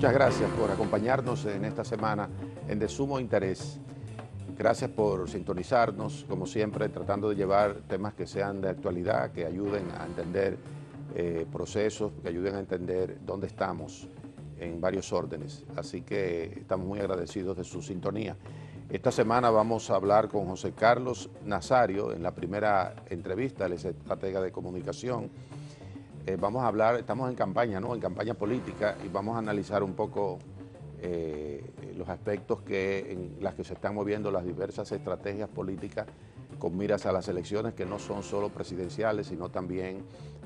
Muchas gracias por acompañarnos en esta semana en De Sumo Interés. Gracias por sintonizarnos, como siempre, tratando de llevar temas que sean de actualidad, que ayuden a entender procesos, que ayuden a entender dónde estamos en varios órdenes. Así que estamos muy agradecidos de su sintonía. Esta semana vamos a hablar con José Carlos Nazario, en la primera entrevista, él es estratega de comunicación. Vamos a hablar, estamos en campaña, ¿no? En campaña política, y vamos a analizar un poco los aspectos en las que se están moviendo las diversas estrategias políticas con miras a las elecciones que no son solo presidenciales, sino también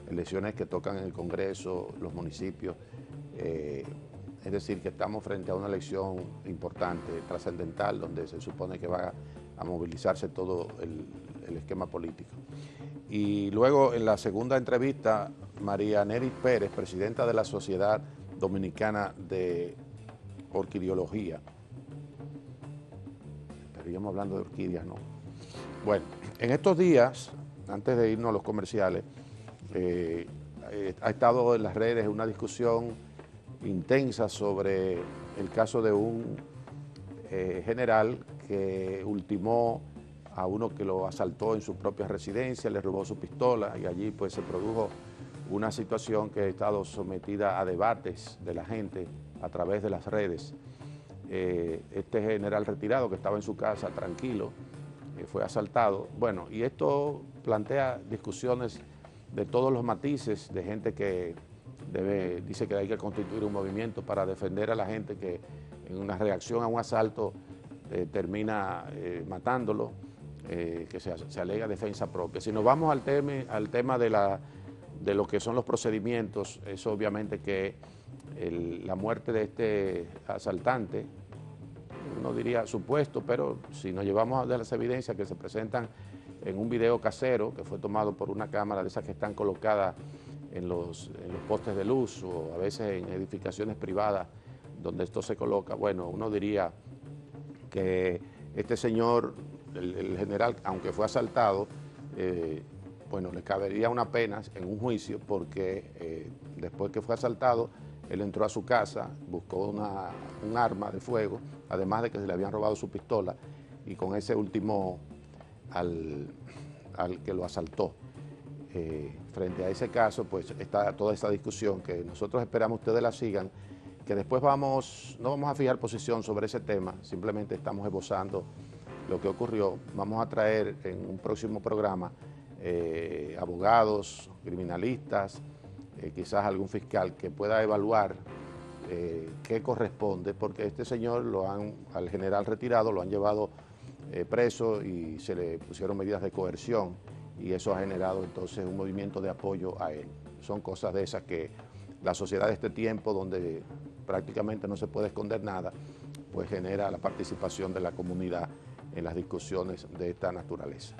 elecciones que tocan en el Congreso, los municipios. Es decir, que estamos frente a una elección importante, trascendental, donde se supone que va a movilizarse todo el esquema político. Y luego, en la segunda entrevista, María Nery Pérez, presidenta de la Sociedad Dominicana de Orquidiología. Estaríamos hablando de orquídeas, ¿no? Bueno, en estos días, antes de irnos a los comerciales, ha estado en las redes una discusión intensa sobre el caso de un general que ultimó a uno que lo asaltó en su propia residencia, le robó su pistola, y allí pues se produjo una situación que ha estado sometida a debates de la gente a través de las redes. Este general retirado que estaba en su casa tranquilo, fue asaltado. Bueno, y esto plantea discusiones de todos los matices, de gente que dice que hay que constituir un movimiento para defender a la gente que en una reacción a un asalto termina matándolo, que se alega defensa propia. Si nos vamos al tema de lo que son los procedimientos, es obviamente que la muerte de este asaltante, uno diría supuesto, pero si nos llevamos de las evidencias que se presentan en un video casero que fue tomado por una cámara de esas que están colocadas en los postes de luz o a veces en edificaciones privadas donde esto se coloca, bueno, uno diría que este señor, el general, aunque fue asaltado, bueno, le cabería una pena en un juicio porque después que fue asaltado, él entró a su casa, buscó un arma de fuego, además de que se le habían robado su pistola, y con ese último al que lo asaltó. Frente a ese caso, pues está toda esa discusión que nosotros esperamos ustedes la sigan, que después no vamos a fijar posición sobre ese tema, simplemente estamos esbozando lo que ocurrió. Vamos a traer en un próximo programa abogados, criminalistas, quizás algún fiscal que pueda evaluar qué corresponde, porque este señor al general retirado lo han llevado preso y se le pusieron medidas de coerción, y eso ha generado entonces un movimiento de apoyo a él. Son cosas de esas que la sociedad de este tiempo, donde prácticamente no se puede esconder nada, pues genera la participación de la comunidad en las discusiones de esta naturaleza.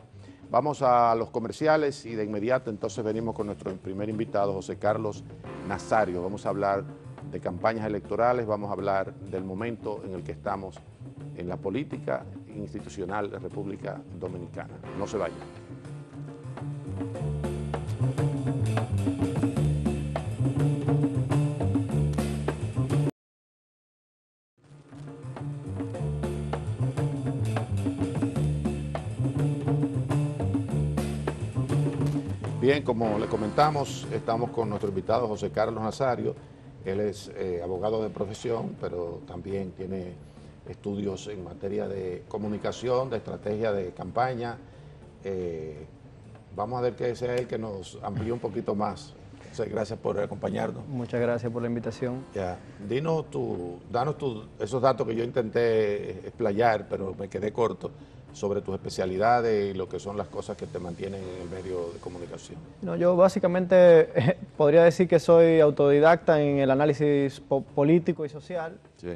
Vamos a los comerciales y de inmediato entonces venimos con nuestro primer invitado, José Carlos Nazario. Vamos a hablar de campañas electorales, vamos a hablar del momento en el que estamos en la política institucional de República Dominicana. No se vayan. Bien, como le comentamos, estamos con nuestro invitado José Carlos Nazario. Él es abogado de profesión, pero también tiene estudios en materia de comunicación, de estrategia de campaña. Vamos a ver que sea él que nos amplíe un poquito más. José, gracias por acompañarnos. Muchas gracias por la invitación. Ya, danos esos datos que yo intenté explayar, pero me quedé corto, sobre tus especialidades y lo que son las cosas que te mantienen en el medio de comunicación. No, yo básicamente podría decir que soy autodidacta en el análisis político y social, Sí.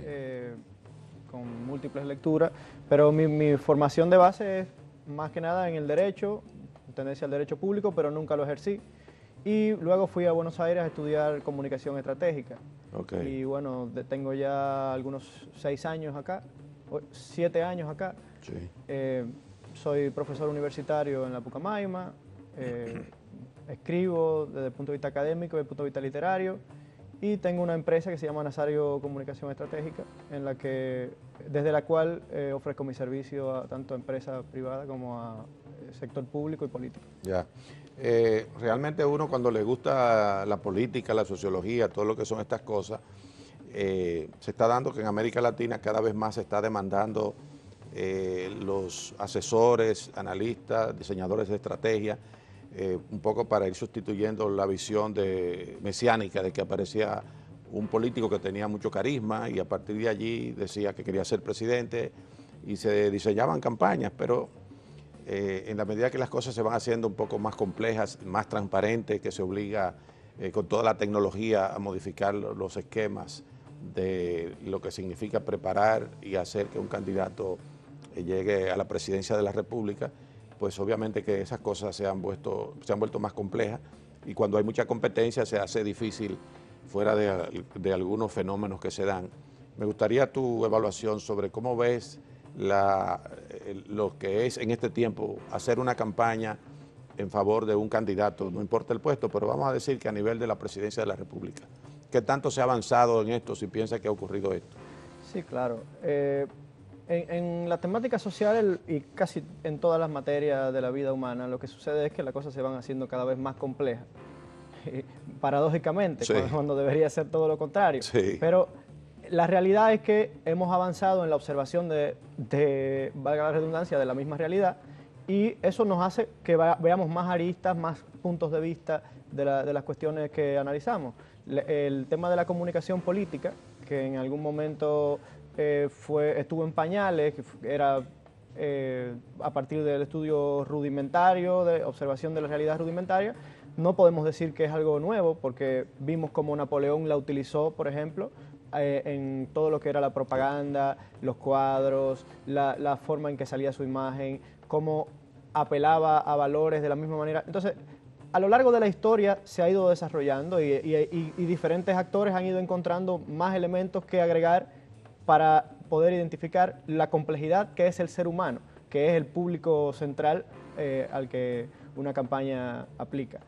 con múltiples lecturas, pero mi formación de base es más que nada en el derecho, tendencia al derecho público, pero nunca lo ejercí. Y luego fui a Buenos Aires a estudiar comunicación estratégica. Okay. Y bueno, tengo ya algunos 6 años acá, 7 años acá. Sí. Soy profesor universitario en la Pucamaima, escribo desde el punto de vista académico, desde el punto de vista literario, y tengo una empresa que se llama Nazario Comunicación Estratégica, desde la cual ofrezco mi servicio a tanto a empresa privada como a sector público y político. Ya. Realmente uno cuando le gusta la política, la sociología, todo lo que son estas cosas, se está dando que en América Latina cada vez más se está demandando los asesores, analistas, diseñadores de estrategia, un poco para ir sustituyendo la visión mesiánica de que aparecía un político que tenía mucho carisma y a partir de allí decía que quería ser presidente y se diseñaban campañas, pero en la medida que las cosas se van haciendo un poco más complejas, más transparentes, que se obliga con toda la tecnología a modificar los esquemas de lo que significa preparar y hacer que un candidato llegue a la presidencia de la República, pues obviamente que esas cosas se han vuelto más complejas y cuando hay mucha competencia se hace difícil fuera de algunos fenómenos que se dan. Me gustaría tu evaluación sobre cómo ves lo que es en este tiempo hacer una campaña en favor de un candidato, no importa el puesto, pero vamos a decir que a nivel de la presidencia de la República. ¿Qué tanto se ha avanzado en esto si piensa que ha ocurrido esto? Sí, claro. En la temática social y casi en todas las materias de la vida humana, lo que sucede es que las cosas se van haciendo cada vez más complejas. Paradójicamente, sí, cuando debería ser todo lo contrario. Sí. Pero la realidad es que hemos avanzado en la observación de, valga la redundancia, de la misma realidad, y eso nos hace que veamos más aristas, más puntos de vista de las cuestiones que analizamos. El tema de la comunicación política, que en algún momento estuvo en pañales, que era a partir del estudio rudimentario, de observación de la realidad rudimentaria, no podemos decir que es algo nuevo, porque vimos cómo Napoleón la utilizó, por ejemplo, en todo lo que era la propaganda, los cuadros, la forma en que salía su imagen, cómo apelaba a valores de la misma manera. Entonces, a lo largo de la historia se ha ido desarrollando y diferentes actores han ido encontrando más elementos que agregar para poder identificar la complejidad que es el ser humano, que es el público central al que una campaña aplica.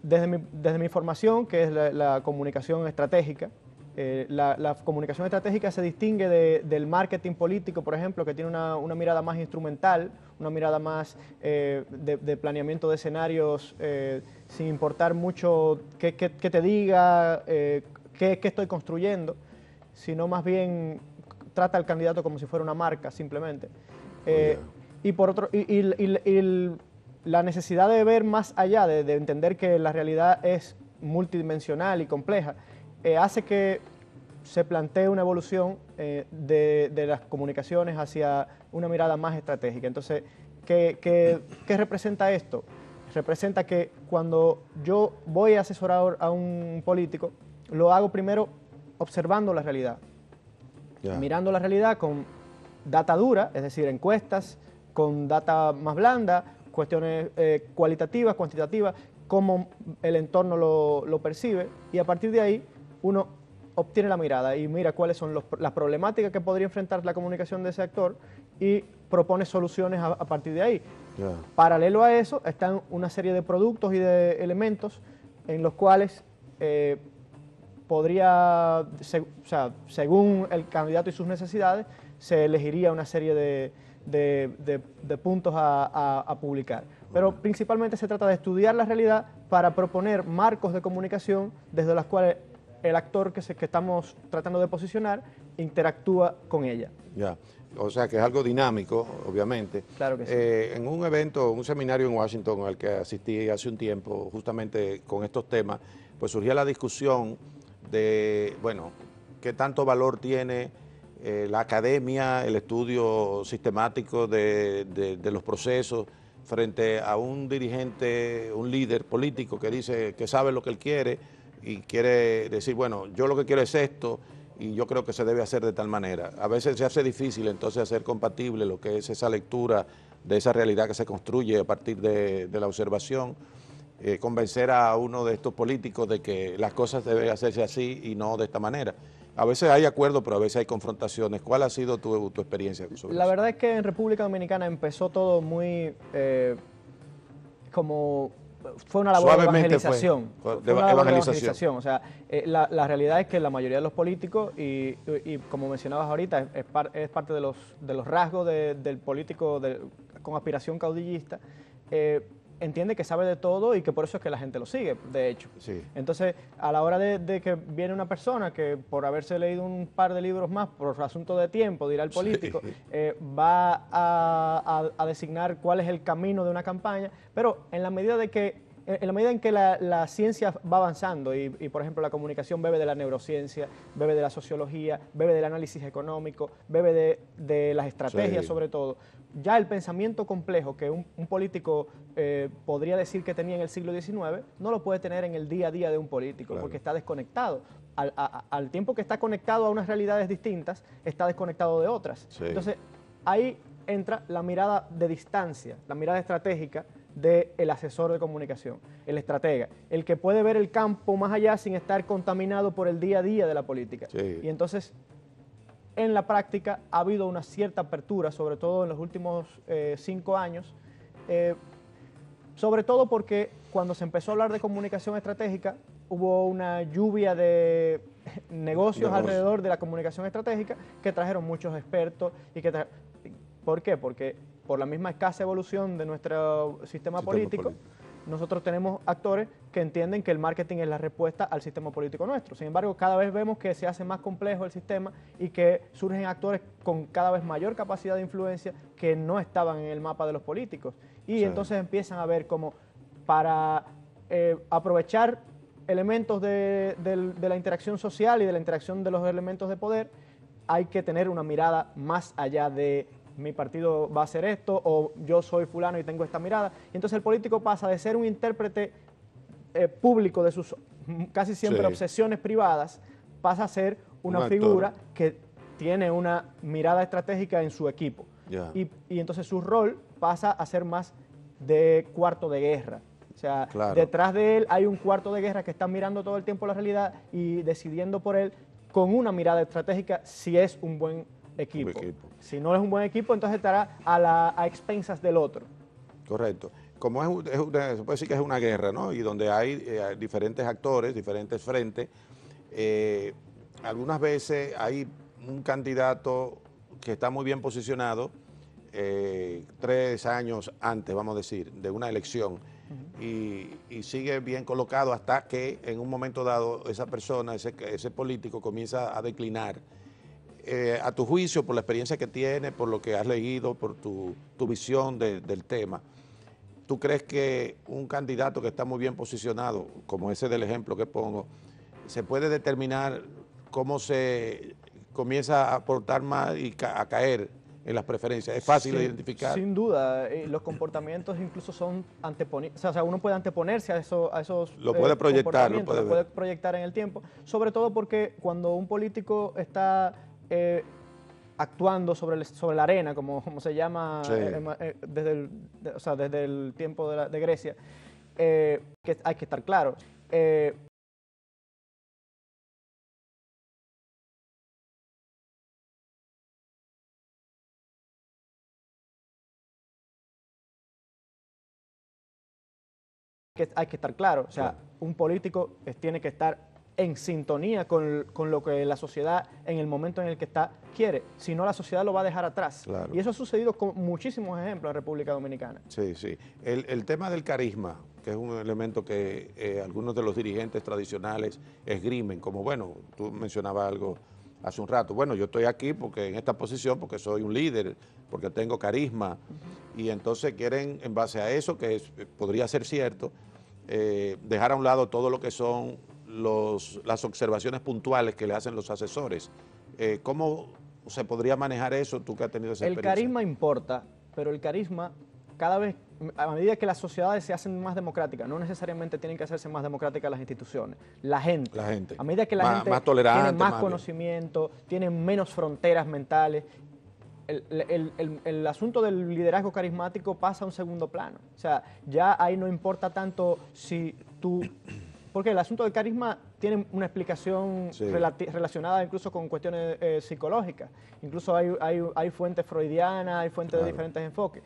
Desde mi formación, que es la comunicación estratégica, la comunicación estratégica se distingue del marketing político, por ejemplo, que tiene una mirada más instrumental, una mirada más de planeamiento de escenarios, sin importar mucho qué te diga, qué estoy construyendo, sino más bien trata al candidato como si fuera una marca, simplemente. Y por otro, la necesidad de ver más allá, de entender que la realidad es multidimensional y compleja, hace que se plantee una evolución de las comunicaciones hacia una mirada más estratégica. Entonces, ¿qué representa esto? Representa que cuando yo voy a asesorar a un político, lo hago primero observando la realidad, mirando la realidad con data dura, es decir, encuestas, con data más blanda, cuestiones cualitativas, cuantitativas, cómo el entorno lo percibe, y a partir de ahí uno obtiene la mirada y mira cuáles son las problemáticas que podría enfrentar la comunicación de ese actor y propone soluciones a partir de ahí. Paralelo a eso están una serie de productos y de elementos en los cuales según el candidato y sus necesidades, se elegiría una serie de puntos a publicar. Pero principalmente se trata de estudiar la realidad para proponer marcos de comunicación desde los cuales el actor que estamos tratando de posicionar interactúa con ella. Ya, o sea que es algo dinámico, obviamente. Claro que sí. En un evento, un seminario en Washington al que asistí hace un tiempo, justamente con estos temas, pues surgía la discusión de, bueno, qué tanto valor tiene la academia, el estudio sistemático de los procesos frente a un dirigente, un líder político que dice que sabe lo que él quiere y quiere decir, bueno, yo lo que quiero es esto y yo creo que se debe hacer de tal manera. A veces se hace difícil entonces hacer compatible lo que es esa lectura de esa realidad que se construye a partir de la observación, convencer a uno de estos políticos de que las cosas deben hacerse así y no de esta manera. A veces hay acuerdos, pero a veces hay confrontaciones. ¿Cuál ha sido tu experiencia sobre La eso? verdad es que en República Dominicana empezó todo muy como fue una labor de Suavemente evangelización. fue Fue una labor de evangelización. evangelización. O sea, la realidad es que la mayoría de los políticos, y como mencionabas ahorita, es parte de los rasgos del político con aspiración caudillista, entiende que sabe de todo y que por eso es que la gente lo sigue, de hecho. Sí. Entonces, a la hora de que viene una persona que por haberse leído un par de libros más, por asunto de tiempo, dirá el político, Sí. va a designar cuál es el camino de una campaña, pero en la medida en que la ciencia va avanzando y, por ejemplo, la comunicación bebe de la neurociencia, bebe de la sociología, bebe del análisis económico, bebe de las estrategias, Sí. sobre todo, ya el pensamiento complejo que un político podría decir que tenía en el siglo XIX, no lo puede tener en el día a día de un político, Claro. porque está desconectado. Al tiempo que está conectado a unas realidades distintas, está desconectado de otras. Sí. Entonces, ahí entra la mirada de distancia, la mirada estratégica del asesor de comunicación, el estratega, el que puede ver el campo más allá sin estar contaminado por el día a día de la política. Sí. Y entonces, en la práctica ha habido una cierta apertura, sobre todo en los últimos 5 años, sobre todo porque cuando se empezó a hablar de comunicación estratégica, hubo una lluvia de negocios alrededor de la comunicación estratégica que trajeron muchos expertos. ¿Por qué? Porque por la misma escasa evolución de nuestro sistema político, nosotros tenemos actores que entienden que el marketing es la respuesta al sistema político nuestro. Sin embargo, cada vez vemos que se hace más complejo el sistema y que surgen actores con cada vez mayor capacidad de influencia que no estaban en el mapa de los políticos. Y Sí. entonces empiezan a ver como para aprovechar elementos de la interacción social y de la interacción de los elementos de poder, hay que tener una mirada más allá de mi partido va a hacer esto, o yo soy fulano y tengo esta mirada. Y entonces el político pasa de ser un intérprete público de sus casi siempre Sí. obsesiones privadas, pasa a ser una Un actor. figura que tiene una mirada estratégica en su equipo. Ya. Y entonces su rol pasa a ser más de cuarto de guerra. O sea, Claro. detrás de él hay un cuarto de guerra que está mirando todo el tiempo la realidad y decidiendo por él con una mirada estratégica si es un buen equipo. Si no es un buen equipo, entonces estará a expensas del otro. Correcto. Como se puede decir que es una guerra, ¿no? Y donde hay diferentes actores, diferentes frentes, algunas veces hay un candidato que está muy bien posicionado 3 años antes, vamos a decir, de una elección, y sigue bien colocado hasta que en un momento dado esa persona, ese político comienza a declinar. A tu juicio, por la experiencia que tienes, por lo que has leído, por tu visión del tema, ¿tú crees que un candidato que está muy bien posicionado, como ese del ejemplo que pongo, se puede determinar cómo se comienza a aportar más y a caer en las preferencias? ¿Es fácil de identificar? Sin duda, los comportamientos incluso son anteponibles, o sea, uno puede anteponerse a esos lo puede proyectar, lo puede proyectar en el tiempo, sobre todo porque cuando un político está actuando sobre la arena, como se llama, sí, desde el tiempo de Grecia, que hay que estar claro. Hay que estar claro, o sea, un político tiene que estar en sintonía con lo que la sociedad en el momento en el que está quiere, si no la sociedad lo va a dejar atrás. Claro. Y eso ha sucedido con muchísimos ejemplos en República Dominicana. Sí, sí. El tema del carisma, que es un elemento que algunos de los dirigentes tradicionales esgrimen, como bueno, tú mencionabas algo hace un rato, bueno, yo estoy aquí porque en esta posición porque soy un líder, porque tengo carisma, y entonces quieren, en base a eso, que podría ser cierto, dejar a un lado todo lo que son las observaciones puntuales que le hacen los asesores. ¿Cómo se podría manejar eso, tú que has tenido esa experiencia? El carisma importa, pero el carisma cada vez, a medida que las sociedades se hacen más democráticas, no necesariamente tienen que hacerse más democráticas las instituciones, la gente. A medida que la gente más tolerante, tiene más conocimiento, tiene menos fronteras mentales, el asunto del liderazgo carismático pasa a un segundo plano. O sea, ya ahí no importa tanto si tú... Porque el asunto del carisma tiene una explicación relacionada incluso con cuestiones psicológicas. Incluso hay fuentes freudianas, hay fuentes de diferentes enfoques.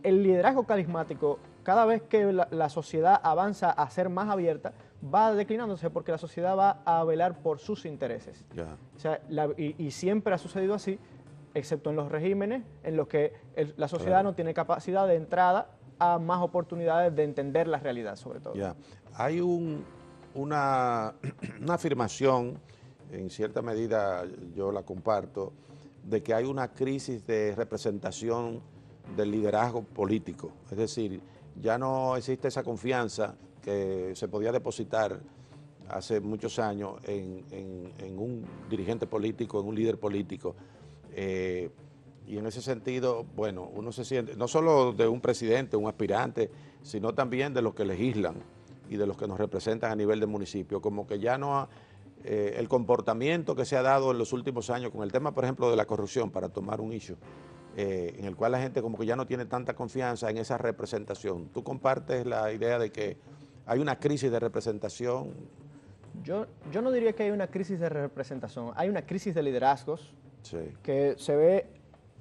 El liderazgo carismático cada vez que la sociedad avanza a ser más abierta, va declinándose porque la sociedad va a velar por sus intereses. Ya. O sea, y siempre ha sucedido así, excepto en los regímenes en los que la sociedad Claro. no tiene capacidad de entrada a más oportunidades de entender la realidad, sobre todo. Ya. Hay una afirmación, en cierta medida yo la comparto, de que hay una crisis de representación del liderazgo político. Es decir, ya no existe esa confianza que se podía depositar hace muchos años en un dirigente político, en un líder político. Y en ese sentido, bueno, uno se siente, no solo de un presidente, un aspirante, sino también de los que legislan y de los que nos representan a nivel de municipio, como que ya no el comportamiento que se ha dado en los últimos años con el tema, por ejemplo, de la corrupción, para tomar un issue, en el cual la gente como que ya no tiene tanta confianza en esa representación. ¿Tú compartes la idea de que hay una crisis de representación? Yo no diría que hay una crisis de representación, hay una crisis de liderazgos Sí. que se ve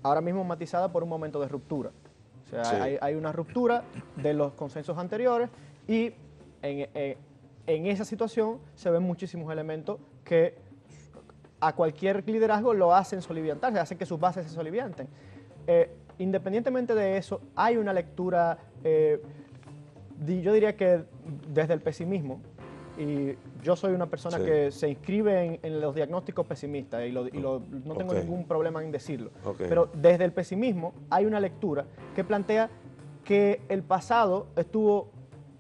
ahora mismo matizada por un momento de ruptura. O sea, Sí. hay una ruptura de los consensos anteriores y en esa situación se ven muchísimos elementos que a cualquier liderazgo lo hacen soliviantarse, hacen que sus bases se solivianten. Independientemente de eso, hay una lectura, yo diría que desde el pesimismo, y yo soy una persona Sí. que se inscribe en los diagnósticos pesimistas y no tengo Ok. ningún problema en decirlo. Ok. Pero desde el pesimismo hay una lectura que plantea que el pasado estuvo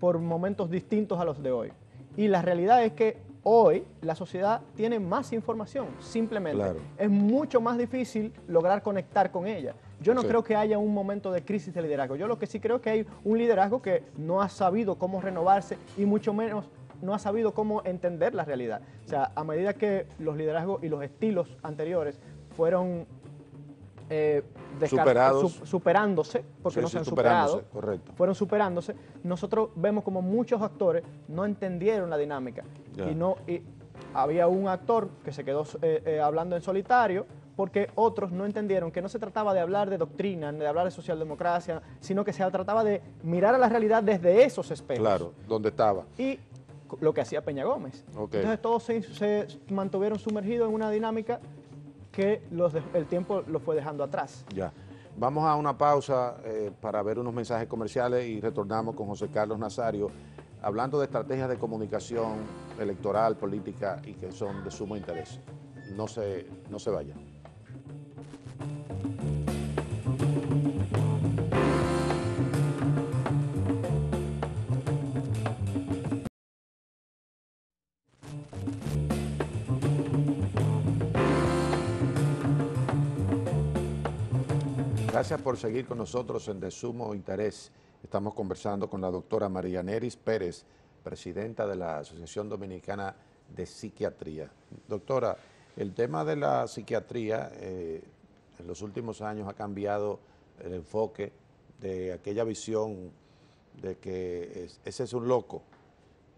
por momentos distintos a los de hoy. Y la realidad es que hoy la sociedad tiene más información, simplemente. Claro. Es mucho más difícil lograr conectar con ella. Yo no Sí. creo que haya un momento de crisis de liderazgo. Yo lo que sí creo es que hay un liderazgo que no ha sabido cómo renovarse y mucho menos no ha sabido cómo entender la realidad. O sea, a medida que los liderazgos y los estilos anteriores fueron superándose, porque Sí, no sí, se han superándose, superado, correcto. fueron superándose, nosotros vemos como muchos actores no entendieron la dinámica. Ya. Y había un actor que se quedó hablando en solitario porque otros no entendieron que no se trataba de hablar de doctrina, ni de hablar de socialdemocracia, sino que se trataba de mirar a la realidad desde esos espejos. Claro, ¿dónde estaba? Y lo que hacía Peña Gómez. Ok. Entonces todos se mantuvieron sumergidos en una dinámica que el tiempo lo fue dejando atrás. Ya. Vamos a una pausa para ver unos mensajes comerciales y retornamos con José Carlos Nazario hablando de estrategias de comunicación electoral, política y que son de sumo interés. No se vayan. Gracias por seguir con nosotros en De Sumo Interés. Estamos conversando con la doctora María Neris Pérez, presidenta de la Asociación Dominicana de Psiquiatría. Doctora, el tema de la psiquiatría en los últimos años ha cambiado el enfoque de aquella visión de que ese es un loco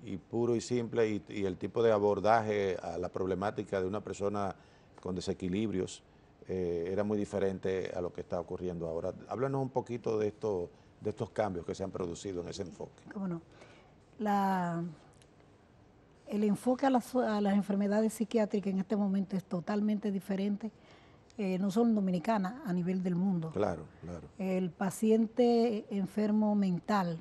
y puro y simple y el tipo de abordaje a la problemática de una persona con desequilibrios era muy diferente a lo que está ocurriendo ahora. Háblanos un poquito de estos cambios que se han producido en ese enfoque. ¿Cómo no? El enfoque a las enfermedades psiquiátricas en este momento es totalmente diferente, no solo en Dominicana, a nivel del mundo. Claro, claro. El paciente enfermo mental,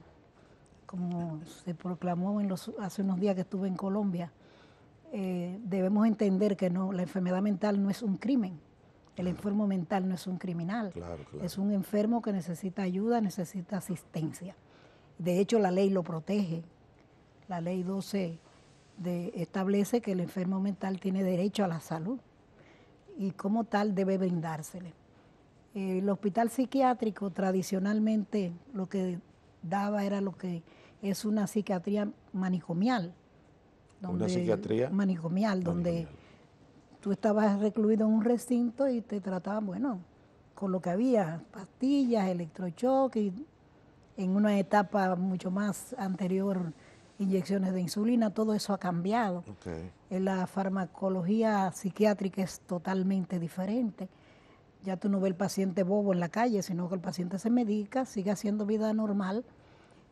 como se proclamó hace unos días que estuve en Colombia, debemos entender que la enfermedad mental no es un crimen. El enfermo mental no es un criminal, Claro. Es un enfermo que necesita ayuda, necesita asistencia. De hecho, la ley lo protege. La ley 12 establece que el enfermo mental tiene derecho a la salud y como tal debe brindársele. El hospital psiquiátrico tradicionalmente lo que daba era lo que es una psiquiatría manicomial. ¿Una psiquiatría? Manicomial, donde tú estabas recluido en un recinto y te trataban, bueno, con lo que había, pastillas, electroshock y en una etapa mucho más anterior, inyecciones de insulina, todo eso ha cambiado. Okay. La farmacología psiquiátrica es totalmente diferente. Ya tú no ves el paciente bobo en la calle, sino que el paciente se medica, sigue haciendo vida normal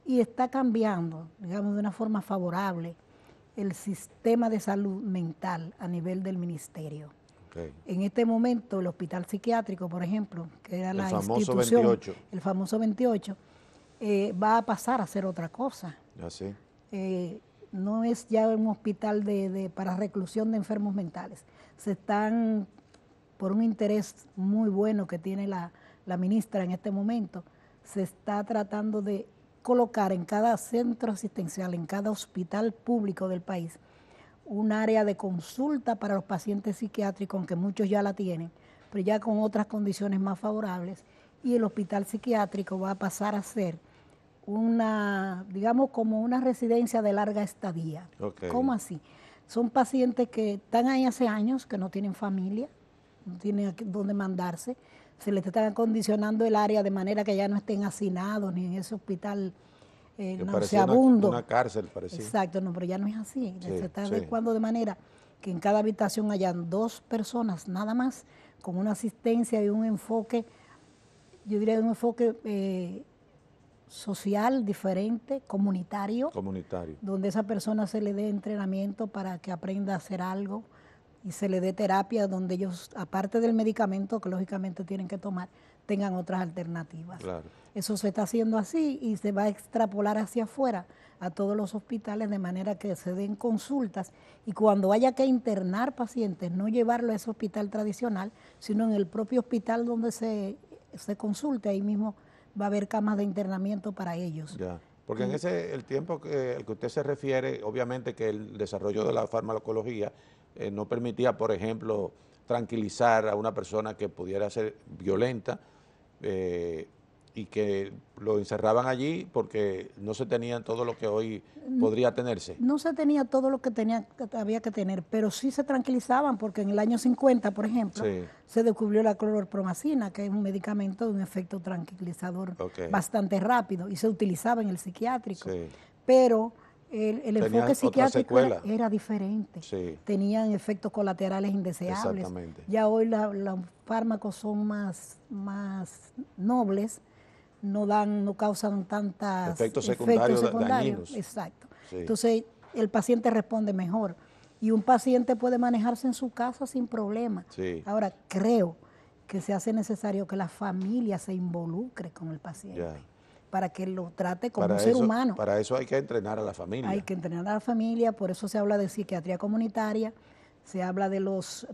y está cambiando, digamos, de una forma favorable el sistema de salud mental a nivel del ministerio. Okay. En este momento el hospital psiquiátrico, por ejemplo, que era la institución, 28. El famoso 28, va a pasar a ser otra cosa. ¿Así? No es ya un hospital para reclusión de enfermos mentales. Se están, por un interés muy bueno que tiene la ministra en este momento, se está tratando de colocar en cada centro asistencial, en cada hospital público del país, un área de consulta para los pacientes psiquiátricos, aunque muchos ya la tienen, pero ya con otras condiciones más favorables, y el hospital psiquiátrico va a pasar a ser una, digamos, como una residencia de larga estadía. Okay. ¿Cómo así? Son pacientes que están ahí hace años, que no tienen familia, no tienen dónde mandarse, se les está acondicionando el área de manera que ya no estén hacinados ni en ese hospital nauseabundo. Una cárcel parecía. Exacto, no, pero ya no es así. Sí, se está adecuando de manera que en cada habitación hayan 2 personas nada más, con una asistencia y un enfoque, yo diría un enfoque social diferente, comunitario, donde a esa persona se le dé entrenamiento para que aprenda a hacer algo y se le dé terapia donde ellos, aparte del medicamento que lógicamente tienen que tomar, tengan otras alternativas. Claro. Eso se está haciendo así y se va a extrapolar hacia afuera a todos los hospitales de manera que se den consultas y cuando haya que internar pacientes, no llevarlo a ese hospital tradicional, sino en el propio hospital donde se consulte, ahí mismo va a haber camas de internamiento para ellos. Ya. Porque en el tiempo al que usted se refiere, obviamente que el desarrollo de la farmacología no permitía, por ejemplo, tranquilizar a una persona que pudiera ser violenta y que lo encerraban allí porque no se tenían todo lo que hoy podría tenerse. No se tenía todo lo que había que tener, pero sí se tranquilizaban porque en el año 50, por ejemplo, se descubrió la clorpromacina, que es un medicamento de un efecto tranquilizador bastante rápido y se utilizaba en el psiquiátrico. Pero el enfoque psiquiátrico era diferente. Tenían efectos colaterales indeseables. Ya hoy los fármacos son más nobles, no causan tantos efectos secundarios dañinos. Exacto. Entonces el paciente responde mejor y un paciente puede manejarse en su casa sin problema. Ahora creo que se hace necesario que la familia se involucre con el paciente. Para que lo trate como un ser humano. Para eso hay que entrenar a la familia. Hay que entrenar a la familia, por eso se habla de psiquiatría comunitaria, se habla de los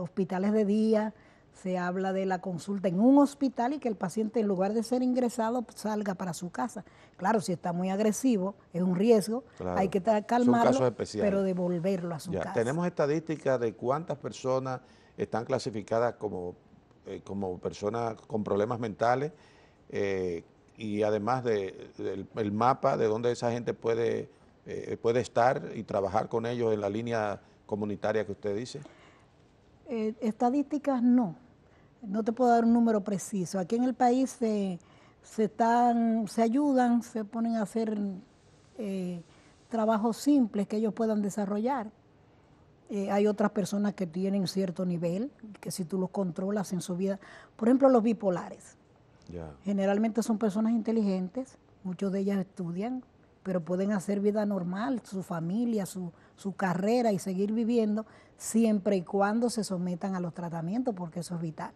hospitales de día, se habla de la consulta en un hospital y que el paciente en lugar de ser ingresado salga para su casa. Claro, si está muy agresivo, es un riesgo, hay que calmarlo, pero devolverlo a su casa. Tenemos estadísticas de cuántas personas están clasificadas como personas con problemas mentales, y además del mapa de dónde esa gente puede estar y trabajar con ellos en la línea comunitaria que usted dice. Estadísticas no te puedo dar un número preciso. Aquí en el país se ayudan, se ponen a hacer trabajos simples que ellos puedan desarrollar. Hay otras personas que tienen cierto nivel, que si tú los controlas en su vida, por ejemplo los bipolares. Generalmente son personas inteligentes, muchos de ellas estudian, pero pueden hacer vida normal, su familia, su carrera y seguir viviendo siempre y cuando se sometan a los tratamientos, porque eso es vital.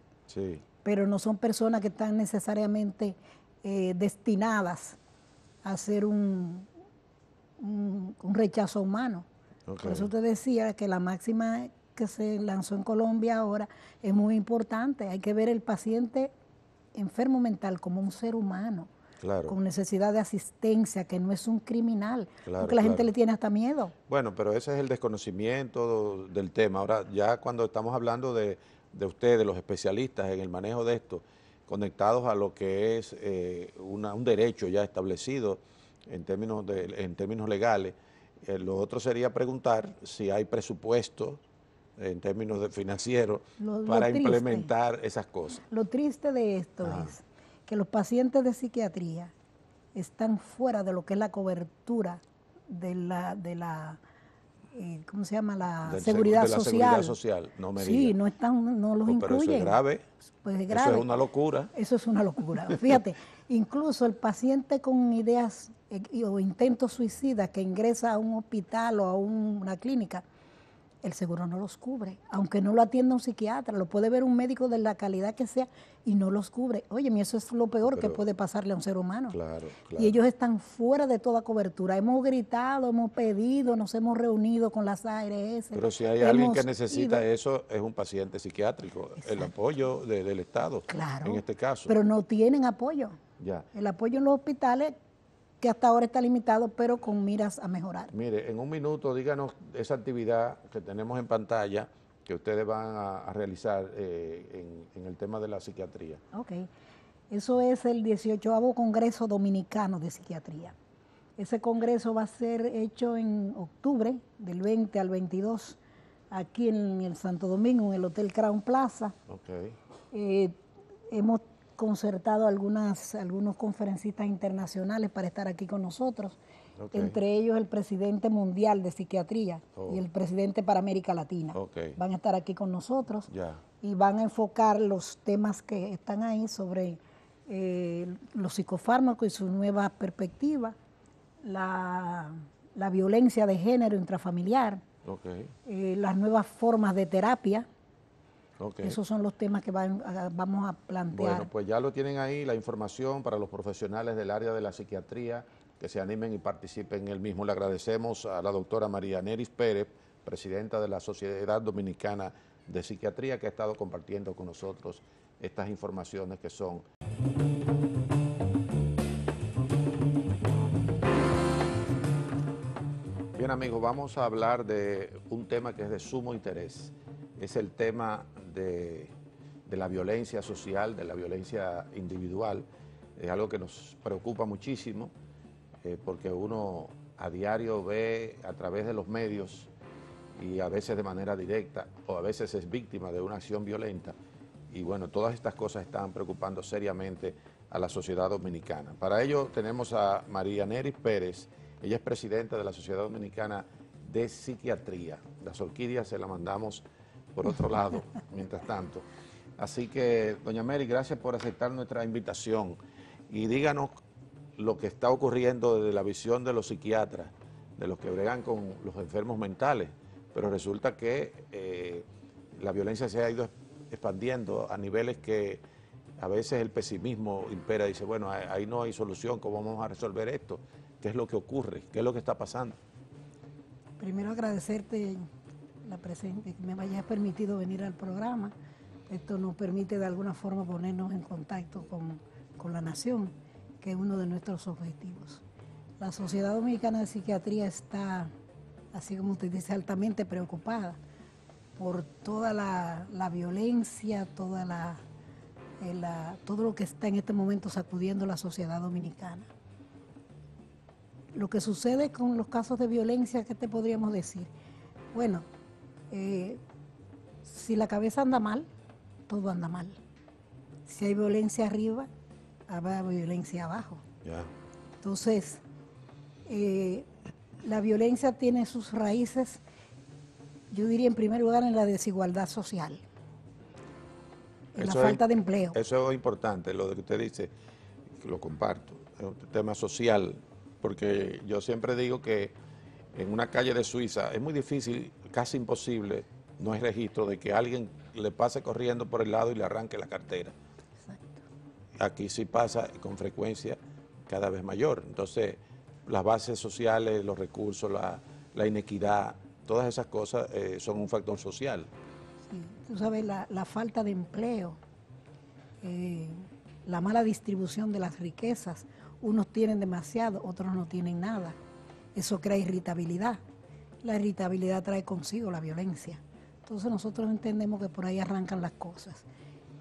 Pero no son personas que están necesariamente destinadas a hacer un rechazo humano. Por eso te decía que la máxima que se lanzó en Colombia ahora es muy importante. Hay que ver el paciente enfermo mental como un ser humano, con necesidad de asistencia, que no es un criminal, porque la gente le tiene hasta miedo. Bueno, pero ese es el desconocimiento del tema. Ahora, ya cuando estamos hablando de ustedes, los especialistas en el manejo de esto, conectados a lo que es un derecho ya establecido en términos legales, lo otro sería preguntar si hay presupuesto en términos financieros para implementar esas cosas. Lo triste de esto es que los pacientes de psiquiatría están fuera de lo que es la cobertura de ¿cómo se llama? La de seguridad la seguridad social. social, no me Sí, diga. no están, no los Pero eso es incluyen. grave. Pues es Eso grave. es una locura. Eso es una locura. Fíjate, incluso el paciente con ideas o intentos suicidas que ingresa a un hospital o a una clínica, el seguro no los cubre, aunque no lo atienda un psiquiatra, lo puede ver un médico de la calidad que sea y no los cubre. Oye, eso es lo peor que puede pasarle a un ser humano. Claro, claro. Y ellos están fuera de toda cobertura. Hemos gritado, hemos pedido, nos hemos reunido con las ARS. Pero si hay alguien que necesita eso, es un paciente psiquiátrico. Exacto. El apoyo del Estado, claro, en este caso. Pero no tienen apoyo. Ya. El apoyo en los hospitales, que hasta ahora está limitado, pero con miras a mejorar. Mire, en un minuto díganos esa actividad que tenemos en pantalla que ustedes van a realizar en el tema de la psiquiatría. Ok, eso es el 18º Congreso Dominicano de Psiquiatría. Ese congreso va a ser hecho en octubre, del 20 al 22, aquí en el Santo Domingo, en el Hotel Crown Plaza. Okay. Hemos concertado algunos conferencistas internacionales para estar aquí con nosotros, entre ellos el presidente mundial de psiquiatría y el presidente para América Latina. Van a estar aquí con nosotros y van a enfocar los temas que están ahí sobre los psicofármacos y su nueva perspectiva, la violencia de género intrafamiliar, las nuevas formas de terapia. Esos son los temas que vamos a plantear. Bueno, pues ya lo tienen ahí, la información para los profesionales del área de la psiquiatría que se animen y participen en el mismo. Le agradecemos a la doctora María Neris Pérez, presidenta de la Sociedad Dominicana de Psiquiatría, que ha estado compartiendo con nosotros estas informaciones que son... Bien, amigos, vamos a hablar de un tema que es de sumo interés. Es el tema de la violencia social, de la violencia individual. Es algo que nos preocupa muchísimo porque uno a diario ve a través de los medios y a veces de manera directa o a veces es víctima de una acción violenta. Y bueno, todas estas cosas están preocupando seriamente a la sociedad dominicana. Para ello tenemos a María Neris Pérez. Ella es presidenta de la Sociedad Dominicana de Psiquiatría. Las orquídeas se las mandamos por otro lado, mientras tanto. Así que, doña Mary, gracias por aceptar nuestra invitación y díganos lo que está ocurriendo desde la visión de los psiquiatras, de los que bregan con los enfermos mentales, pero resulta que la violencia se ha ido expandiendo a niveles que a veces el pesimismo impera, dice, bueno, ahí no hay solución, ¿cómo vamos a resolver esto? ¿Qué es lo que ocurre? ¿Qué es lo que está pasando? Primero agradecerte la presencia, que me hayas permitido venir al programa. Esto nos permite de alguna forma ponernos en contacto con la nación, que es uno de nuestros objetivos. La Sociedad Dominicana de Psiquiatría está, así como usted dice, altamente preocupada por toda la violencia, todo lo que está en este momento sacudiendo la sociedad dominicana. Lo que sucede con los casos de violencia, ¿qué te podríamos decir? Bueno, si la cabeza anda mal, todo anda mal. Si hay violencia arriba, habrá violencia abajo. Entonces, la violencia tiene sus raíces, yo diría en primer lugar en la desigualdad social, en la falta de empleo. Eso es importante, lo que usted dice, que lo comparto, es un tema social, porque yo siempre digo que en una calle de Suiza es muy difícil, casi imposible, no hay registro de que alguien le pase corriendo por el lado y le arranque la cartera. Exacto. Aquí sí pasa con frecuencia cada vez mayor. Entonces, las bases sociales, los recursos, la inequidad, todas esas cosas son un factor social. Sí, tú sabes, la falta de empleo, la mala distribución de las riquezas, unos tienen demasiado, otros no tienen nada. Eso crea irritabilidad. La irritabilidad trae consigo la violencia. Entonces nosotros entendemos que por ahí arrancan las cosas.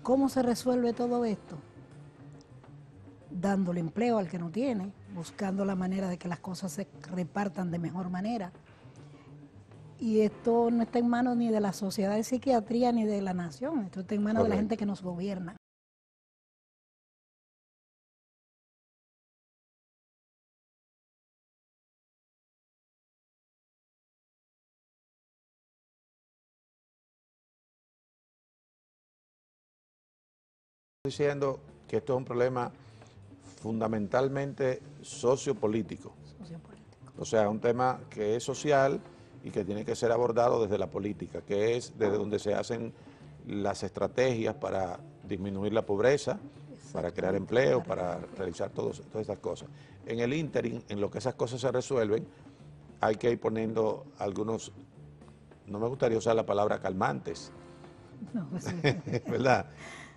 ¿Cómo se resuelve todo esto? Dándole empleo al que no tiene, buscando la manera de que las cosas se repartan de mejor manera. Y esto no está en manos ni de la sociedad de psiquiatría ni de la nación, esto está en manos de la gente que nos gobierna. diciendo que esto es un problema fundamentalmente sociopolítico. O sea, un tema que es social y que tiene que ser abordado desde la política, que es desde donde se hacen las estrategias para disminuir la pobreza, para crear empleo, para realizar todas esas cosas. En el ínterin, en lo que esas cosas se resuelven, hay que ir poniendo algunos, no me gustaría usar la palabra calmantes, No, pues sí. ¿verdad?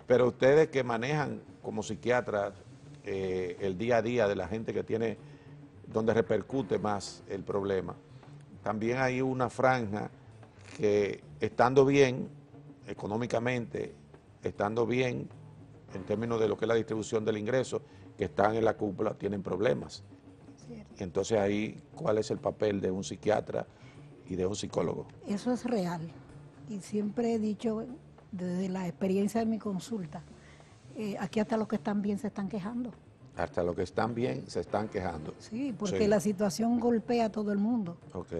Pero ustedes que manejan como psiquiatras el día a día de la gente que tiene, donde repercute más el problema, también hay una franja que estando bien económicamente, estando bien en términos de lo que es la distribución del ingreso, que están en la cúpula, tienen problemas. Cierto. Entonces ahí, ¿cuál es el papel de un psiquiatra y de un psicólogo? Eso es real. Y siempre he dicho, desde la experiencia de mi consulta, aquí hasta los que están bien se están quejando. Hasta los que están bien se están quejando. Sí, porque Sí. la situación golpea a todo el mundo. Ok.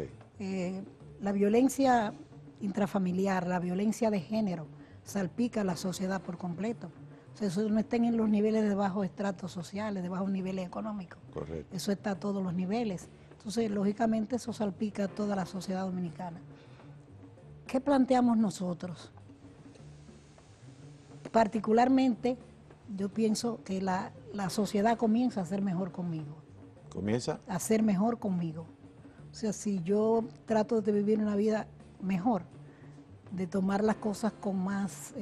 La violencia intrafamiliar, la violencia de género, salpica a la sociedad por completo. O sea, eso no está en los niveles de bajos estratos sociales, de bajos niveles económicos. Correcto. Eso está a todos los niveles. Entonces, lógicamente, eso salpica a toda la sociedad dominicana. ¿Qué planteamos nosotros? Particularmente, yo pienso que la sociedad comienza a ser mejor conmigo. ¿Comienza? A ser mejor conmigo. O sea, si yo trato de vivir una vida mejor, de tomar las cosas con más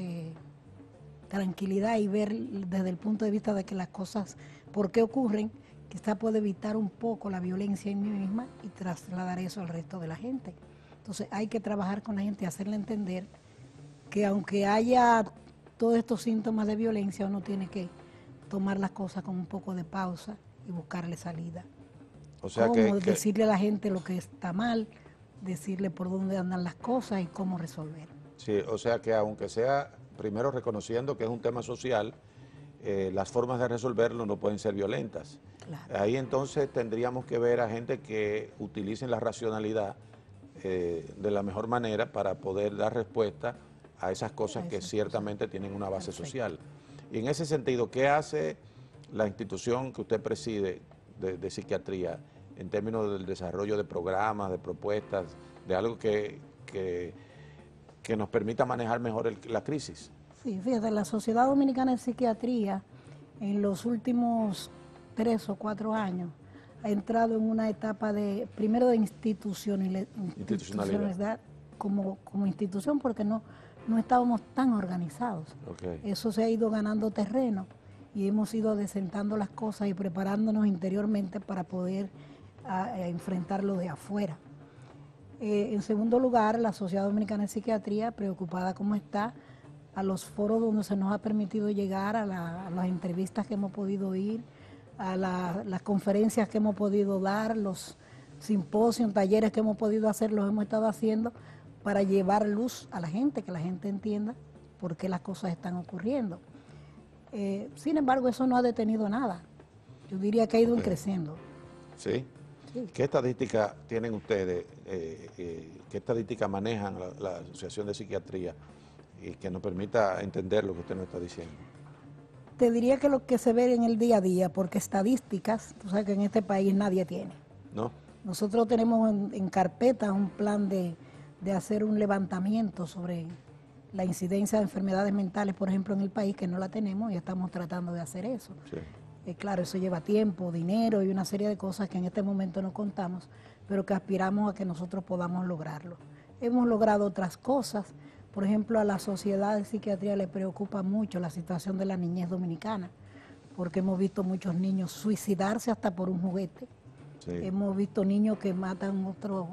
tranquilidad y ver desde el punto de vista de que las cosas, por qué ocurren, quizá puedo evitar un poco la violencia en mí misma y trasladar eso al resto de la gente. Entonces hay que trabajar con la gente y hacerle entender que aunque haya todos estos síntomas de violencia, uno tiene que tomar las cosas con un poco de pausa y buscarle salida. O sea Cómo decirle a la gente lo que está mal, decirle por dónde andan las cosas y cómo resolver. Sí, o sea que aunque sea primero reconociendo que es un tema social, las formas de resolverlo no pueden ser violentas. Claro. Ahí entonces tendríamos que ver a gente que utilicen la racionalidad de la mejor manera para poder dar respuesta a esas cosas que ciertamente tienen una base social. Y en ese sentido, ¿qué hace la institución que usted preside de psiquiatría en términos del desarrollo de programas, de propuestas, de algo que nos permita manejar mejor la crisis? Sí, fíjate, la Sociedad Dominicana de Psiquiatría en los últimos 3 o 4 años ha entrado en una etapa de, primero de institucionalidad como institución, porque no estábamos tan organizados. Okay. Eso se ha ido ganando terreno y hemos ido desentando las cosas y preparándonos interiormente para poder enfrentarlo de afuera. En segundo lugar, la Sociedad Dominicana de Psiquiatría, preocupada como está, a los foros donde se nos ha permitido llegar, a las entrevistas que hemos podido ir, a las conferencias que hemos podido dar, los simposios, talleres que hemos podido hacer, los hemos estado haciendo para llevar luz a la gente, que la gente entienda por qué las cosas están ocurriendo. Sin embargo, eso no ha detenido nada. Yo diría que ha ido creciendo. ¿Sí? Sí. ¿Qué estadísticas tienen ustedes? ¿Qué estadísticas manejan la Asociación de Psiquiatría y que nos permita entender lo que usted nos está diciendo? Te diría que lo que se ve en el día a día, porque estadísticas, tú sabes que en este país nadie tiene. ¿No? Nosotros tenemos en carpeta un plan de hacer un levantamiento sobre la incidencia de enfermedades mentales, por ejemplo, en el país, que no la tenemos y estamos tratando de hacer eso. Sí. Claro, eso lleva tiempo, dinero y una serie de cosas que en este momento no contamos, pero que aspiramos a que nosotros podamos lograrlo. Hemos logrado otras cosas. Por ejemplo, a la Sociedad de Psiquiatría le preocupa mucho la situación de la niñez dominicana, porque hemos visto muchos niños suicidarse hasta por un juguete. Sí. Hemos visto niños que matan a otro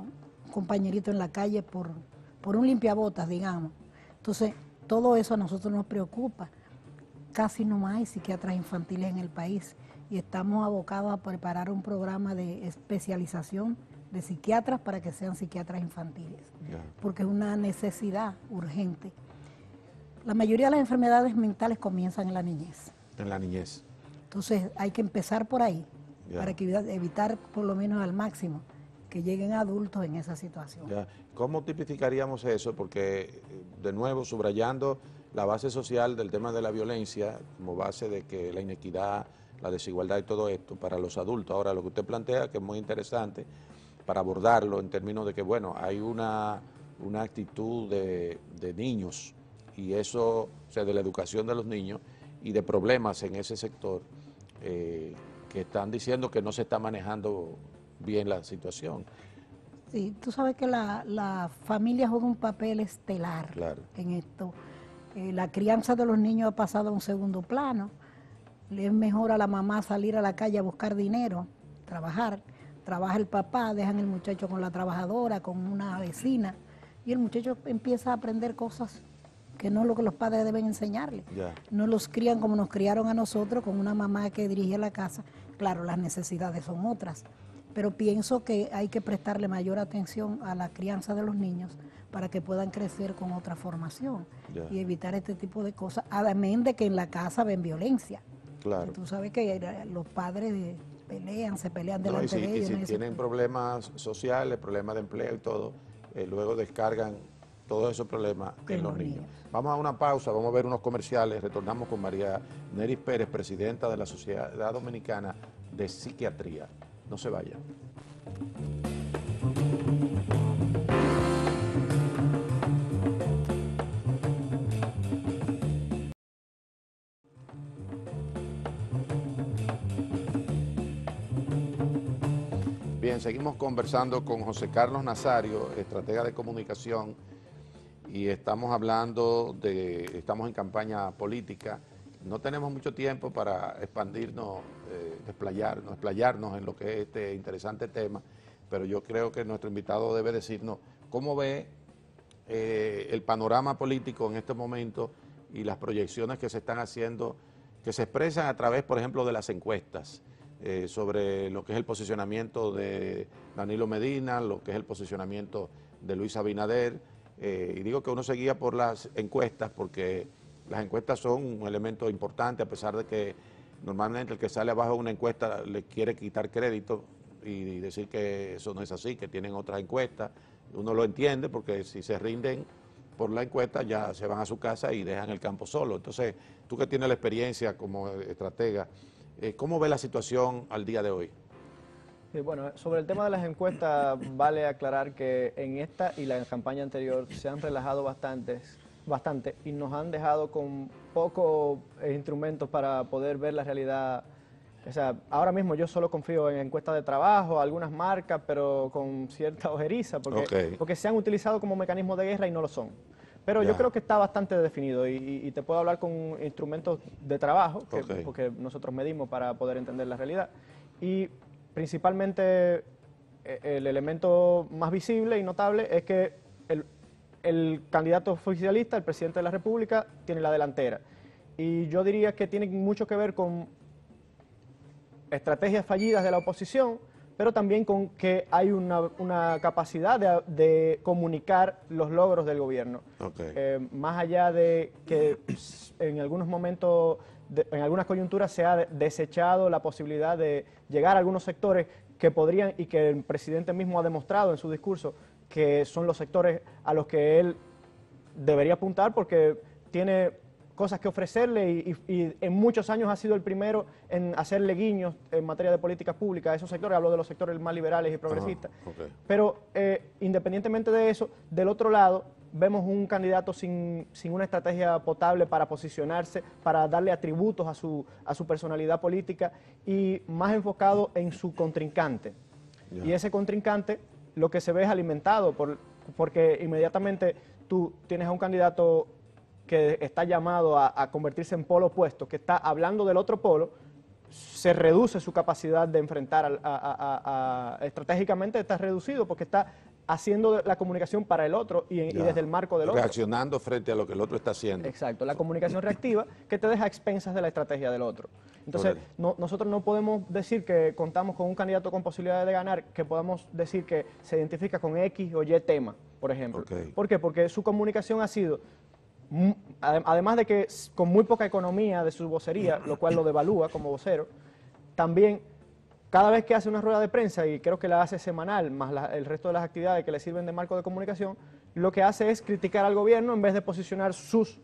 compañerito en la calle por un limpiabotas, digamos. Entonces, todo eso a nosotros nos preocupa. Casi no hay psiquiatras infantiles en el país y estamos abocados a preparar un programa de especialización de psiquiatras para que sean psiquiatras infantiles, porque es una necesidad urgente. La mayoría de las enfermedades mentales comienzan en la niñez. En la niñez. Entonces hay que empezar por ahí, para que evitar por lo menos al máximo que lleguen adultos en esa situación. ¿Cómo tipificaríamos eso? Porque, de nuevo, subrayando la base social del tema de la violencia como base de que la inequidad, la desigualdad y todo esto para los adultos. Ahora, lo que usted plantea, que es muy interesante para abordarlo en términos de que, bueno, hay una actitud de niños y eso, o sea, de la educación de los niños y de problemas en ese sector que están diciendo que no se está manejando bien la situación. Sí, tú sabes que la familia juega un papel estelar Claro. en esto. La crianza de los niños ha pasado a un segundo plano. Le es mejor a la mamá salir a la calle a buscar dinero, trabajar. Trabaja el papá, dejan el muchacho con la trabajadora, con una vecina, y el muchacho empieza a aprender cosas que no es lo que los padres deben enseñarle. Ya. No los crían como nos criaron a nosotros, con una mamá que dirige la casa. Claro, las necesidades son otras, pero pienso que hay que prestarle mayor atención a la crianza de los niños para que puedan crecer con otra formación y evitar este tipo de cosas, además de que en la casa ven violencia. Claro. Tú sabes que los padres se pelean delante de ellos. Y si tienen problemas sociales, problemas de empleo y todo, luego descargan todos esos problemas en los niños. Vamos a una pausa, vamos a ver unos comerciales, retornamos con María Neris Pérez, presidenta de la Sociedad Dominicana de Psiquiatría. No se vayan. Bien, seguimos conversando con José Carlos Nazario, estratega de comunicación, y estamos estamos en campaña política. No tenemos mucho tiempo para expandirnos, explayarnos en lo que es este interesante tema, pero yo creo que nuestro invitado debe decirnos cómo ve el panorama político en este momento y las proyecciones que se están haciendo, que se expresan a través, por ejemplo, de las encuestas. Sobre lo que es el posicionamiento de Danilo Medina, lo que es el posicionamiento de Luis Abinader, y digo que uno se guía por las encuestas porque las encuestas son un elemento importante, a pesar de que normalmente el que sale abajo de una encuesta le quiere quitar crédito y decir que eso no es así, que tienen otras encuestas. Uno lo entiende porque si se rinden por la encuesta ya se van a su casa y dejan el campo solo. Entonces, tú que tienes la experiencia como estratega, ¿cómo ve la situación al día de hoy? Sí, bueno, sobre el tema de las encuestas, vale aclarar que en esta y la campaña anterior se han relajado bastante y nos han dejado con pocos instrumentos para poder ver la realidad. O sea, ahora mismo yo solo confío en encuestas de trabajo, algunas marcas, pero con cierta ojeriza, porque se han utilizado como mecanismo de guerra y no lo son. Pero yo creo que está bastante definido y te puedo hablar con instrumentos de trabajo, porque nosotros medimos para poder entender la realidad. Y principalmente el elemento más visible y notable es que el candidato oficialista, el presidente de la República, tiene la delantera. Y yo diría que tiene mucho que ver con estrategias fallidas de la oposición, pero también con que hay una capacidad de comunicar los logros del gobierno. Más allá de que en algunos momentos, en algunas coyunturas se ha desechado la posibilidad de llegar a algunos sectores que podrían, y que el presidente mismo ha demostrado en su discurso, que son los sectores a los que él debería apuntar porque tiene cosas que ofrecerle y en muchos años ha sido el primero en hacerle guiños en materia de políticas públicas a esos sectores. Hablo de los sectores más liberales y progresistas. Pero independientemente de eso, del otro lado vemos un candidato sin una estrategia potable para posicionarse, para darle atributos a su personalidad política y más enfocado en su contrincante. Y ese contrincante lo que se ve es alimentado porque inmediatamente tú tienes a un candidato que está llamado a convertirse en polo opuesto, que está hablando del otro polo, se reduce su capacidad de enfrentar, estratégicamente está reducido porque está haciendo la comunicación para el otro y desde el marco del otro. Reaccionando frente a lo que el otro está haciendo. Exacto, la comunicación reactiva que te deja a expensas de la estrategia del otro. Entonces, nosotros no podemos decir que contamos con un candidato con posibilidades de ganar, que podamos decir que se identifica con X o Y tema, por ejemplo. ¿Por qué? Porque su comunicación ha sido, además de que con muy poca economía de su vocería, lo cual lo devalúa como vocero, también cada vez que hace una rueda de prensa, y creo que la hace semanal, más el resto de las actividades que le sirven de marco de comunicación, lo que hace es criticar al gobierno en vez de posicionar sus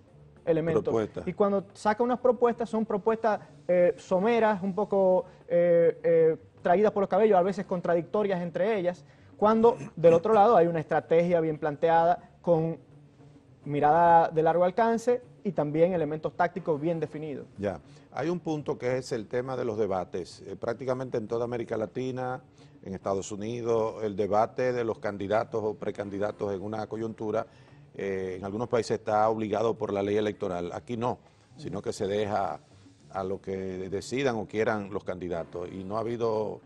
elementos. Propuestas. Y cuando saca unas propuestas, son propuestas someras, un poco traídas por los cabellos, a veces contradictorias entre ellas, cuando del otro lado hay una estrategia bien planteada, con mirada de largo alcance y también elementos tácticos bien definidos. Ya, hay un punto que es el tema de los debates. Prácticamente en toda América Latina, en Estados Unidos, el debate de los candidatos o precandidatos en una coyuntura, en algunos países está obligado por la ley electoral. Aquí no, sino que se deja a lo que decidan o quieran los candidatos. Y no ha habido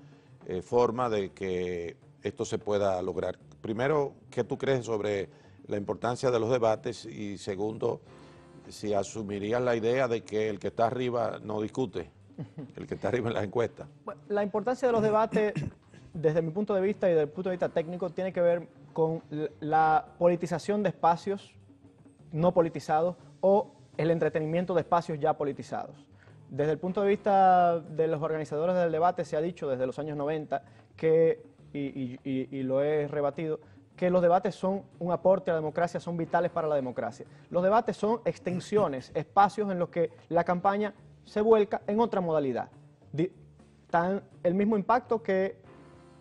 forma de que esto se pueda lograr. Primero, ¿qué tú crees sobre la importancia de los debates? Y segundo, si asumirías la idea de que el que está arriba no discute, el que está arriba en las encuestas. Bueno, la importancia de los debates, desde mi punto de vista y desde el punto de vista técnico, tiene que ver con la politización de espacios no politizados o el entretenimiento de espacios ya politizados. Desde el punto de vista de los organizadores del debate se ha dicho desde los años 90 que, y lo he rebatido, que los debates son un aporte a la democracia, son vitales para la democracia. Los debates son extensiones, espacios en los que la campaña se vuelca en otra modalidad. Tan el mismo impacto que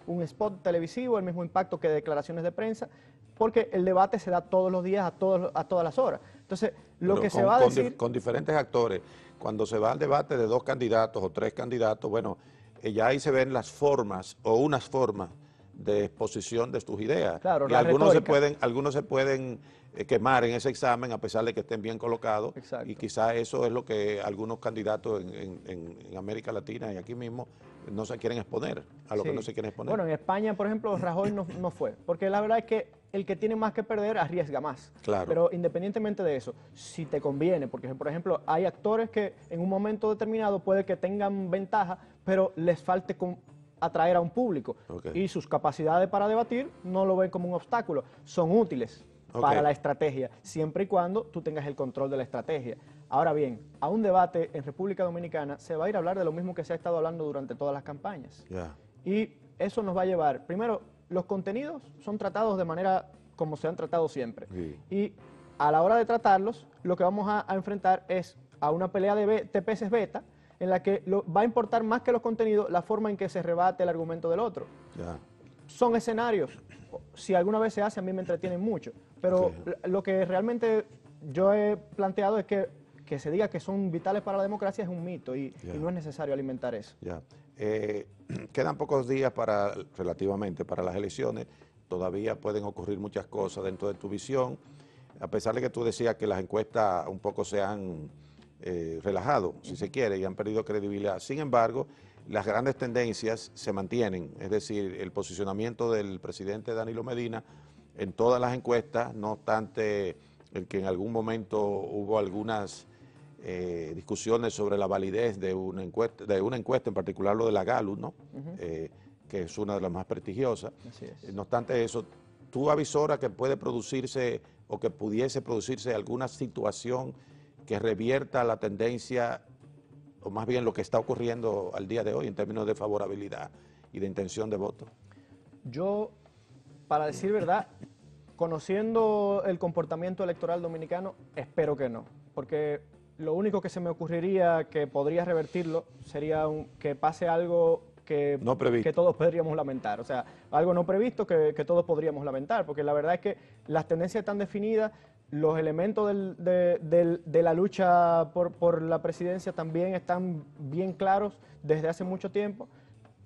un spot televisivo, el mismo impacto que declaraciones de prensa, porque el debate se da todos los días, a todas las horas. Entonces, lo que se va a decir... Con diferentes actores, cuando se va al debate de 2 candidatos o 3 candidatos, bueno, ya ahí se ven las formas o unas formas de exposición de tus ideas. Claro, y algunos se pueden quemar en ese examen a pesar de que estén bien colocados. Exacto. Y quizás eso es lo que algunos candidatos en América Latina y aquí mismo no se quieren exponer, a lo que no se quieren exponer. Bueno, en España, por ejemplo, Rajoy no fue, porque la verdad es que el que tiene más que perder arriesga más. Claro. Pero independientemente de eso, si te conviene, porque por ejemplo hay actores que en un momento determinado puede que tengan ventaja, pero les falte atraer a un público. Okay. Y sus capacidades para debatir no lo ven como un obstáculo, son útiles para la estrategia, siempre y cuando tú tengas el control de la estrategia. Ahora bien, a un debate en República Dominicana se va a ir a hablar de lo mismo que se ha estado hablando durante todas las campañas. Yeah. Y eso nos va a llevar, primero, los contenidos son tratados de manera como se han tratado siempre. Sí. Y a la hora de tratarlos, lo que vamos a enfrentar es a una pelea de peces beta, en la que va a importar más que los contenidos la forma en que se rebate el argumento del otro. Yeah. Son escenarios, si alguna vez se hace a mí me entretienen mucho, pero lo que realmente yo he planteado es que se diga que son vitales para la democracia es un mito y no es necesario alimentar eso. Quedan pocos días relativamente para las elecciones, todavía pueden ocurrir muchas cosas dentro de tu visión, a pesar de que tú decías que las encuestas un poco se han relajado, si se quiere, y han perdido credibilidad. Sin embargo, las grandes tendencias se mantienen, es decir, el posicionamiento del presidente Danilo Medina en todas las encuestas, no obstante el que en algún momento hubo algunas discusiones sobre la validez de una encuesta, en particular lo de la Gallup, ¿no? Que es una de las más prestigiosas. Así es. No obstante eso, ¿tú avisoras que puede producirse o que pudiese producirse alguna situación que revierta la tendencia, o más bien lo que está ocurriendo al día de hoy en términos de favorabilidad y de intención de voto? Yo, para decir verdad, conociendo el comportamiento electoral dominicano, espero que no, porque lo único que se me ocurriría que podría revertirlo sería que pase algo que todos podríamos lamentar, o sea, algo no previsto que todos podríamos lamentar, porque la verdad es que las tendencias están definidas, los elementos de la lucha por la presidencia también están bien claros desde hace mucho tiempo.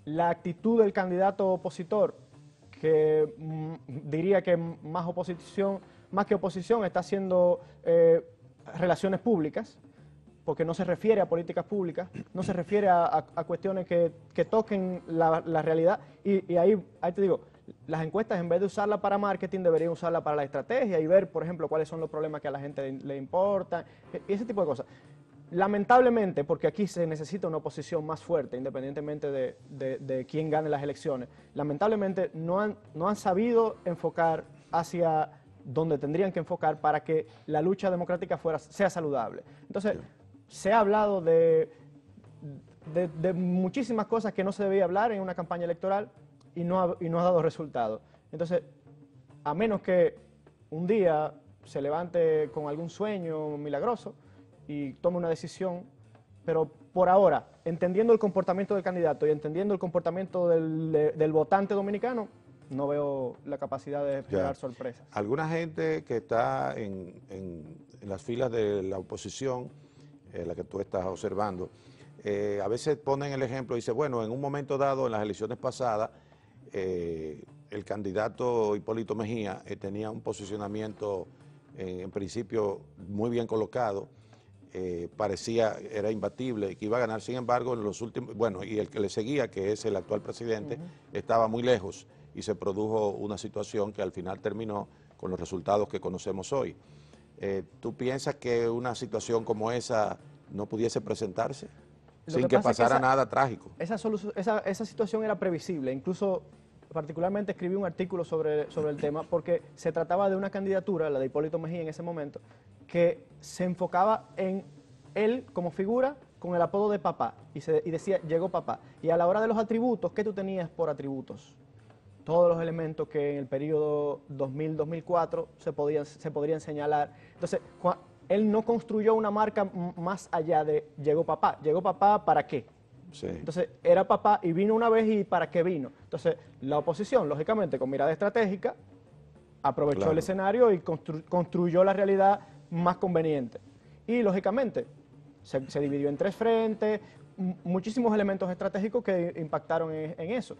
La actitud del candidato opositor, que diría que más que oposición, está haciendo relaciones públicas, porque no se refiere a políticas públicas, no se refiere a cuestiones que toquen la realidad. Y ahí te digo, las encuestas, en vez de usarla para marketing, deberían usarla para la estrategia y ver, por ejemplo, cuáles son los problemas que a la gente le importan, y ese tipo de cosas. Lamentablemente, porque aquí se necesita una oposición más fuerte, independientemente de quién gane las elecciones, lamentablemente no han sabido enfocar hacia donde tendrían que enfocar para que la lucha democrática sea saludable. Entonces, se ha hablado de muchísimas cosas que no se debía hablar en una campaña electoral y no ha dado resultado. Entonces, a menos que un día se levante con algún sueño milagroso y tome una decisión, pero por ahora, entendiendo el comportamiento del candidato y entendiendo el comportamiento del votante dominicano, no veo la capacidad de esperar sorpresas. Alguna gente que está en las filas de la oposición, la que tú estás observando, a veces ponen el ejemplo y dicen, bueno, en un momento dado, en las elecciones pasadas, el candidato Hipólito Mejía tenía un posicionamiento en principio muy bien colocado, parecía, era imbatible, que iba a ganar. Sin embargo, en los últimos, bueno, y el que le seguía, que es el actual presidente, estaba muy lejos y se produjo una situación que al final terminó con los resultados que conocemos hoy. ¿Tú piensas que una situación como esa no pudiese presentarse sin que pasara nada trágico? Esa situación era previsible, incluso particularmente escribí un artículo sobre el tema porque se trataba de una candidatura, la de Hipólito Mejía en ese momento, que se enfocaba en él como figura con el apodo de papá y decía, llegó papá. Y a la hora de los atributos, ¿qué tú tenías por atributos? Todos los elementos que en el periodo 2000-2004 se podrían señalar. Entonces, él no construyó una marca más allá de llegó papá. ¿Llegó papá para qué? Sí. Entonces, era papá y vino una vez y ¿para qué vino? Entonces, la oposición, lógicamente, con mirada estratégica, aprovechó el escenario y construyó la realidad más conveniente. Y, lógicamente, se dividió en 3 frentes, muchísimos elementos estratégicos que impactaron en eso.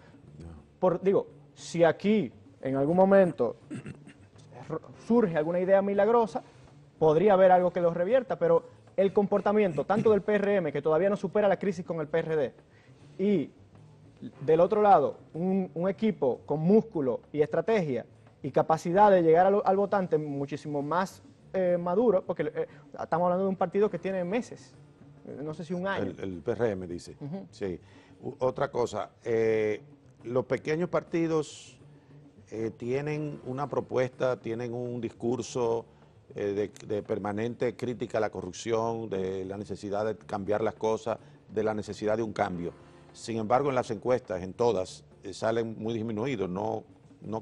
Digo, si aquí, en algún momento, surge alguna idea milagrosa, podría haber algo que los revierta, pero el comportamiento tanto del PRM, que todavía no supera la crisis con el PRD, y del otro lado, un equipo con músculo y estrategia y capacidad de llegar al votante muchísimo más maduro, porque estamos hablando de un partido que tiene meses, no sé si un año. El PRM dice, sí. Otra cosa, los pequeños partidos tienen una propuesta, tienen un discurso de permanente crítica a la corrupción, de la necesidad de cambiar las cosas, de la necesidad de un cambio. Sin embargo, en las encuestas, en todas, salen muy disminuidos, no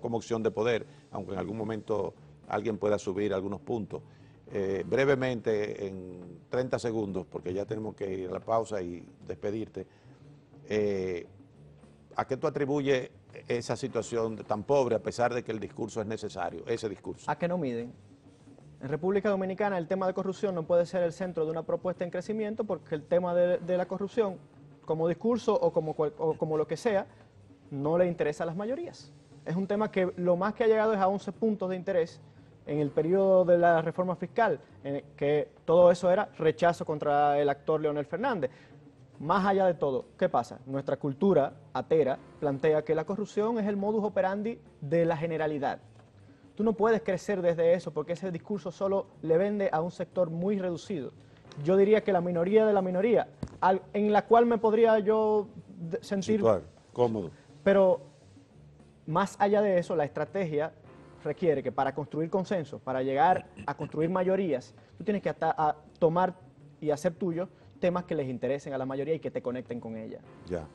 como opción de poder, aunque en algún momento alguien pueda subir algunos puntos. Brevemente, en 30 segundos, porque ya tenemos que ir a la pausa y despedirte, ¿a qué tú atribuyes esa situación tan pobre a pesar de que el discurso es necesario, ese discurso? ¿A qué no miden? En República Dominicana el tema de corrupción no puede ser el centro de una propuesta en crecimiento porque el tema de la corrupción, como discurso o como lo que sea, no le interesa a las mayorías. Es un tema que lo más que ha llegado es a 11 puntos de interés en el periodo de la reforma fiscal, en que todo eso era rechazo contra el actor Leonel Fernández. Más allá de todo, ¿qué pasa? Nuestra cultura atera plantea que la corrupción es el modus operandi de la generalidad. Tú no puedes crecer desde eso porque ese discurso solo le vende a un sector muy reducido. Yo diría que la minoría de la minoría, en la cual me podría yo sentir situar, cómodo. Pero más allá de eso, la estrategia requiere que para construir consenso, para llegar a construir mayorías, tú tienes que tomar y hacer tuyo temas que les interesen a la mayoría y que te conecten con ella. Ya.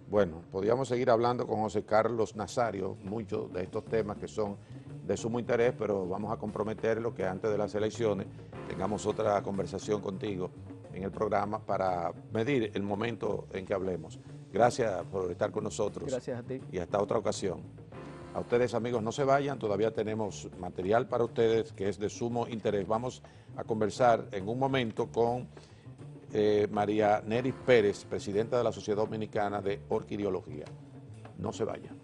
Bueno, podríamos seguir hablando con José Carlos Nazario, muchos de estos temas que son de sumo interés, pero vamos a comprometerlo que antes de las elecciones tengamos otra conversación contigo en el programa para medir el momento en que hablemos. Gracias por estar con nosotros. Gracias a ti. Y hasta otra ocasión. A ustedes, amigos, no se vayan, todavía tenemos material para ustedes que es de sumo interés. Vamos a conversar en un momento con María Neris Pérez, presidenta de la Sociedad Dominicana de Orquidiología. No se vayan.